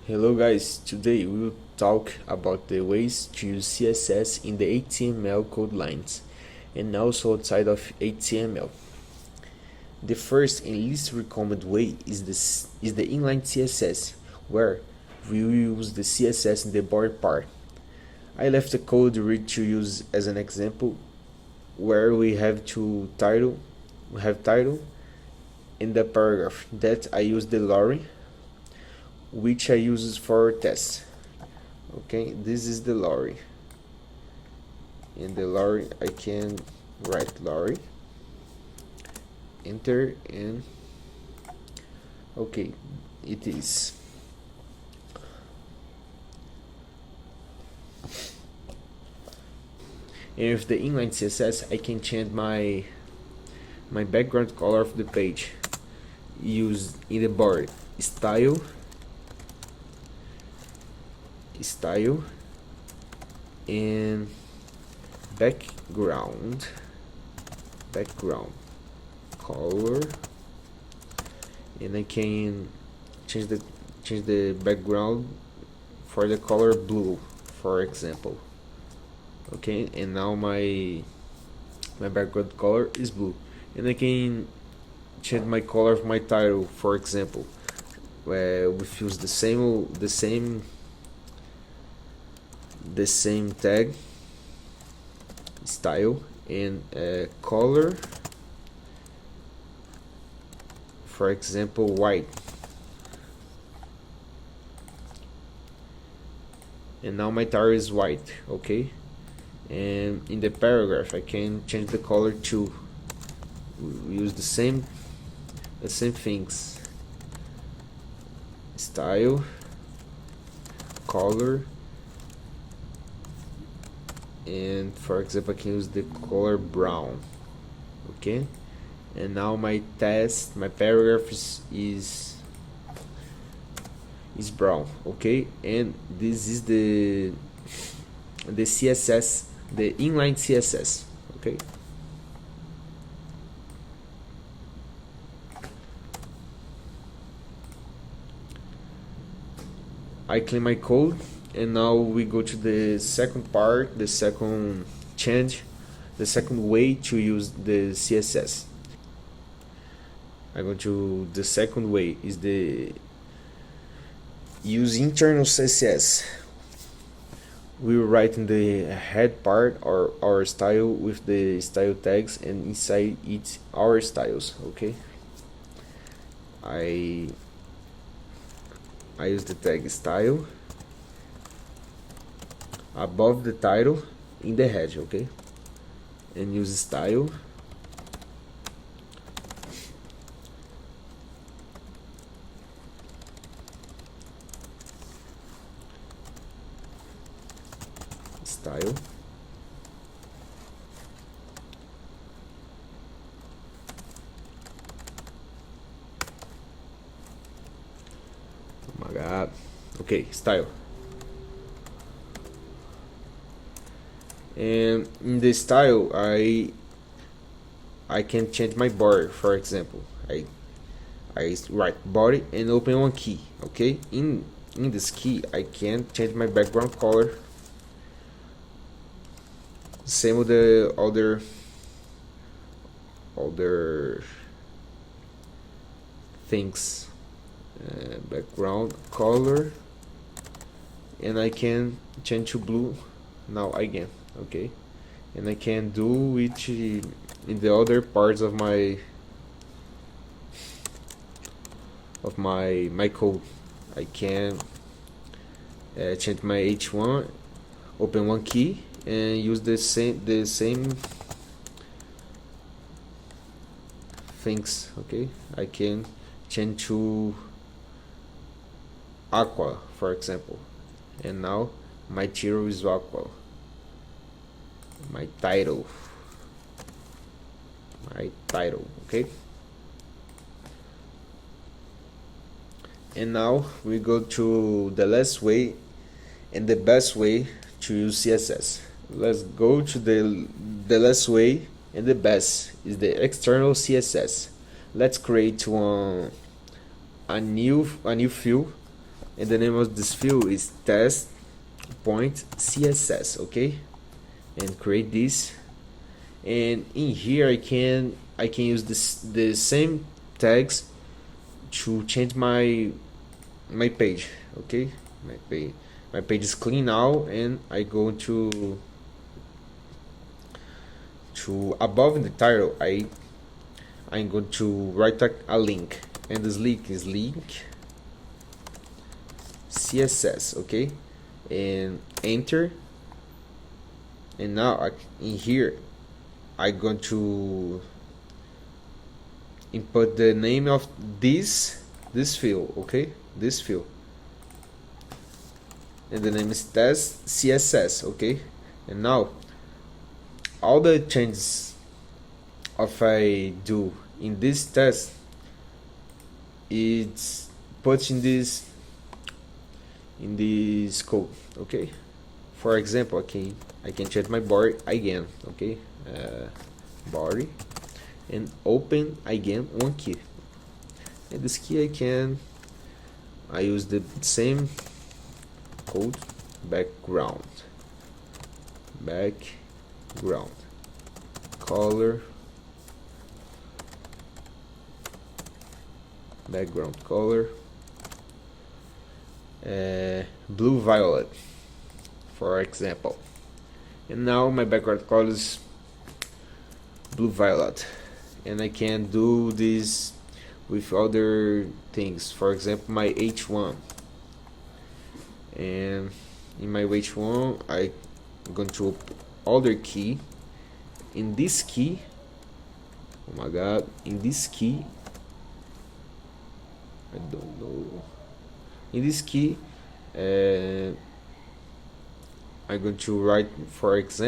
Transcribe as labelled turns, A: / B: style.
A: Hello guys, today we will talk about the ways to use CSS in the HTML code lines and also outside of HTML. The first and least recommended way is the inline CSS, where we will use the CSS in the body part. I left the code ready to use as an example, where we have title in the paragraph that I use the lorry, which I use for tests. Okay, this is the lorry. In the lorry I can write lorry, enter, and okay, it is. And with the inline CSS I can change my background color of the page. Use in the body style and background color, and I can change the background for the color blue, for example. Okay, and now my background color is blue, and I can change my color of my title, for example, where we use the same tag style and color, for example white, and now my title is white. Okay, and in the paragraph I can change the color to use the same things: style, color, and for example I can use the color brown. Okay, and now my paragraph is brown. Okay, and this is the CSS, the inline CSS. Okay, I clean my code, and now we go to the second part, the second way to use the CSS. I go to the second way is the use internal CSS. We will write in the head part our style with the style tags, and inside it our styles. Okay, I use the tag style above the title in the head. Okay, and use style style oh my god. Okay, style. And in the style I can change my body. For example, I write body and open one key. Okay, in this key I can change my background color, same with the other things, background color, and I can change to blue now again. Okay, and I can do it in the other parts of my code. I can change my H1, open one key, and use the same things. Okay, I can change to aqua, for example, and now my title is aqua. My title. Okay, and now we go to the last way and the best way to use CSS. Let's go to the last way and the best is the external CSS. Let's create a new field and the name of this field is test point CSS. Okay, and create this, and in here I can use the same tags to change my page. Okay, my page is clean now, and I go to above the title. I'm going to write a link, and this link is link CSS. Okay, and enter, and now in here I'm going to input the name of this field. Okay, this field, and the name is test CSS. Okay, and now all the changes of I do in this test, it's put in this code. Okay, for example, I can change my body again. Okay, body, and open again one key, and this key I use the same code, background, color, background color, blue violet, for example. And now my background color is blue violet, and I can do this with other things. For example, my H1, and in my H1 I'm going to other key. In this key, oh my god, in this key, I don't know, in this key I'm going to write, for example,